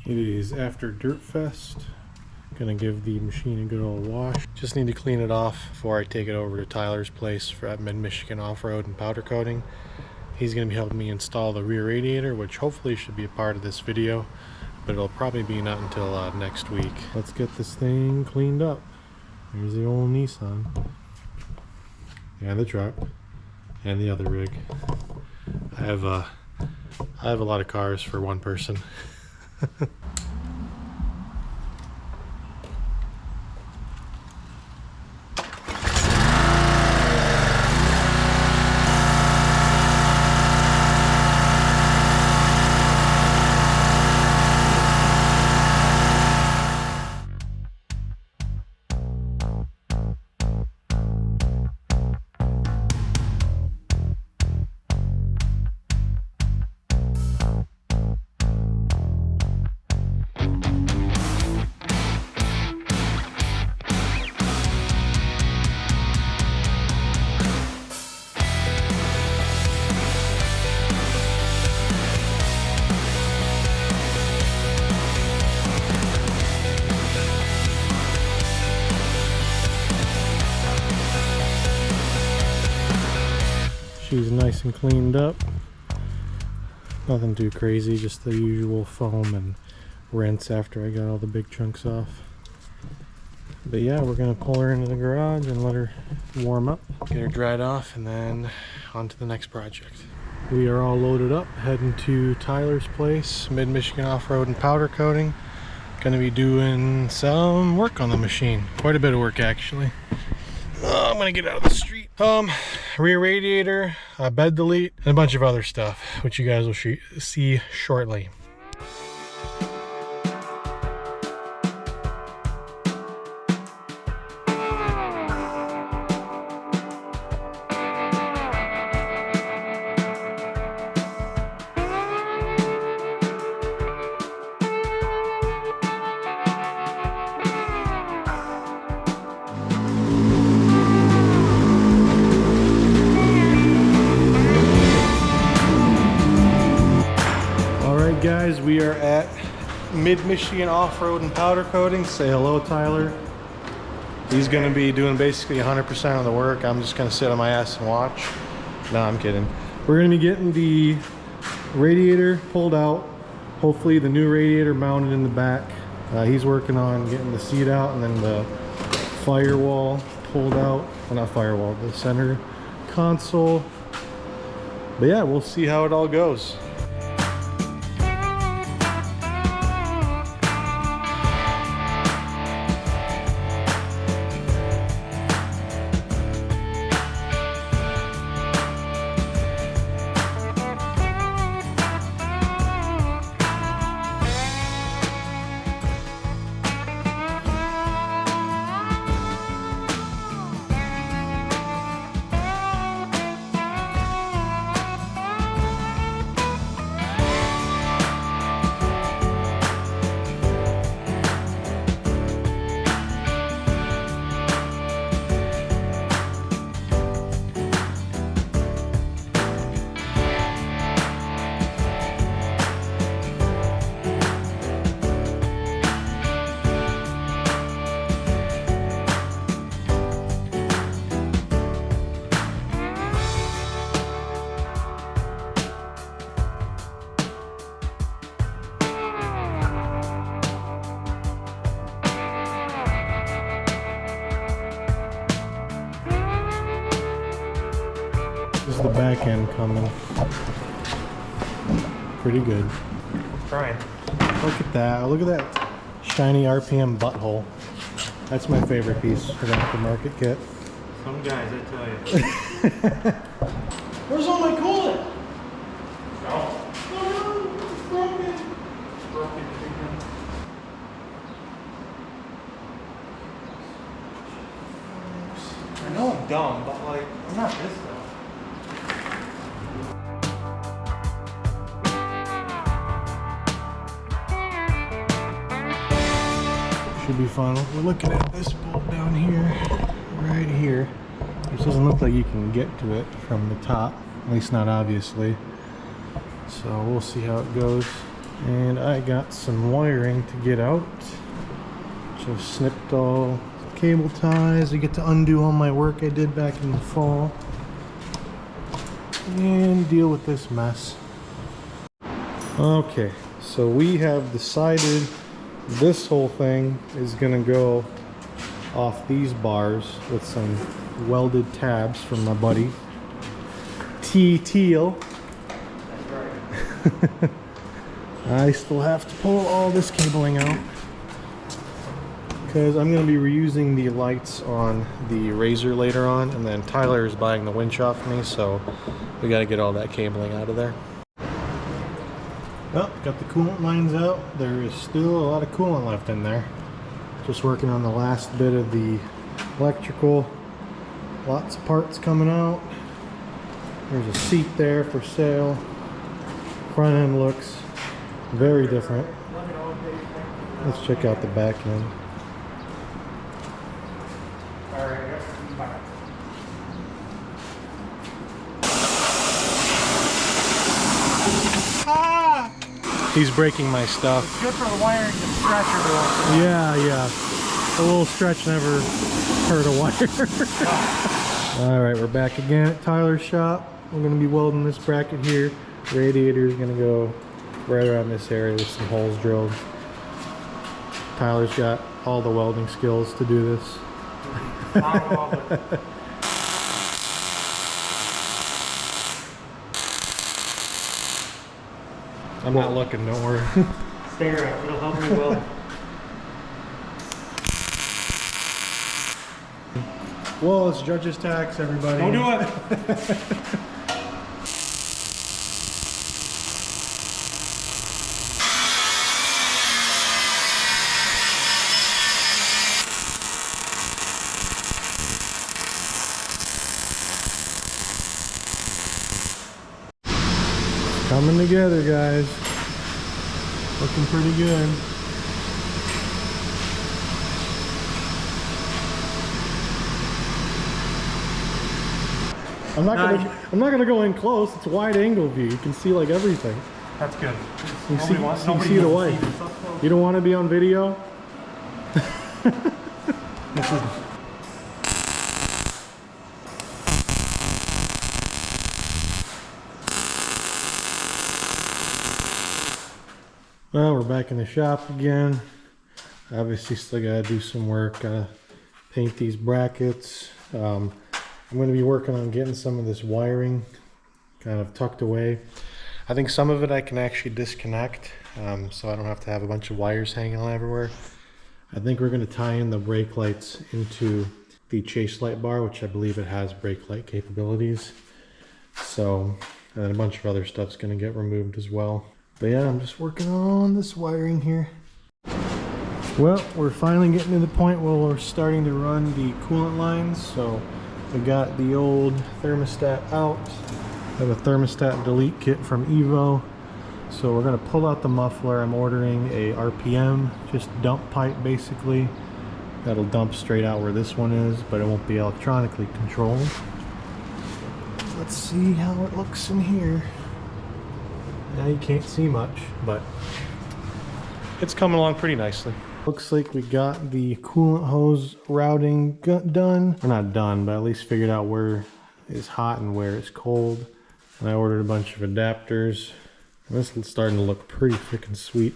It is after Dirt Fest. Gonna give the machine a good old wash. Just need to clean it off before I take it over to Tyler's place at Mid-Michigan Off-Road and Powder Coating. He's gonna be helping me install the rear radiator, which hopefully should be a part of this video, but it'll probably be not until next week. Let's get this thing cleaned up. Here's the old Nissan. And the truck. And the other rig. I have a lot of cars for one person. She's nice and cleaned up. Nothing too crazy, just the usual foam and rinse after I got all the big chunks off. But yeah, we're gonna pull her into the garage and let her warm up, get her dried off, and then on to the next project. We are all loaded up, heading to Tyler's place, Mid-Michigan Off-Road and Powder Coating. Gonna be doing some work on the machine. Quite a bit of work, actually. I'm gonna get out of the street. Rear radiator, bed delete, and a bunch of other stuff, which you guys will see shortly. Guys, we are at Mid-Michigan Off-Road and Powder Coating. Say hello, Tyler. He's going to be doing basically 100% of the work. I'm just going to sit on my ass and watch. No, I'm kidding. We're going to be getting the radiator pulled out. Hopefully the new radiator mounted in the back. He's working on getting the seat out and then the firewall pulled out. Well, not firewall, the center console. But yeah, we'll see how it all goes. This is the back end coming. Pretty good. Trying. Look at that. Look at that shiny RPM butthole. That's my favorite piece of the aftermarket kit. Some guys, I tell you. Where's all my coolant? Oh. Oh, broken. Broken. I know I'm dumb, but like, I'm not this dumb. Should be fun. We're looking at this bolt down here, right here. It doesn't look like you can get to it from the top, at least not obviously. So we'll see how it goes. And I got some wiring to get out. Just snipped all the cable ties. I get to undo all my work I did back in the fall and deal with this mess. Okay, so we have decided this whole thing is gonna go off these bars with some welded tabs from my buddy T. Teal. I still have to pull all this cabling out because I'm going to be reusing the lights on the Razor later on, and then Tyler is buying the winch off me, so we got to get all that cabling out of there. Well, got the coolant lines out. There is still a lot of coolant left in there. Just working on the last bit of the electrical. Lots of parts coming out. There's a seat there for sale. Front end looks very different. Let's check out the back end. He's breaking my stuff. It's good for the wiring to stretch or go. Yeah. A little stretch never hurt a wire. Alright, we're back again at Tyler's shop. We're going to be welding this bracket here. Radiator is going to go right around this area with some holes drilled. Tyler's got all the welding skills to do this. I'm not looking, don't worry. Stare at it, it'll help me weld. Well, it's judge's tax, everybody. Don't do it! Coming together, guys. Looking pretty good. I'm not gonna go in close. It's a wide angle view. You can see like everything. That's good. You see the white. You don't want to be on video? This is Well, we're back in the shop again. Obviously still gotta do some work. Gotta paint these brackets. I'm gonna be working on getting some of this wiring kind of tucked away. I think some of it I can actually disconnect, so I don't have to have a bunch of wires hanging on everywhere. I think we're gonna tie in the brake lights into the chase light bar, which I believe it has brake light capabilities. So, and then a bunch of other stuff's gonna get removed as well. But yeah, I'm just working on this wiring here. Well, we're finally getting to the point where we're starting to run the coolant lines. So we got the old thermostat out. I have a thermostat delete kit from Evo. So we're gonna pull out the muffler. I'm ordering a RPM, just dump pipe basically. That'll dump straight out where this one is, but it won't be electronically controlled. Let's see how it looks in here. Now you can't see much, but it's coming along pretty nicely. Looks like we got the coolant hose routing done. We're not done, but at least figured out where is hot and where is cold. And I ordered a bunch of adapters. And this is starting to look pretty freaking sweet.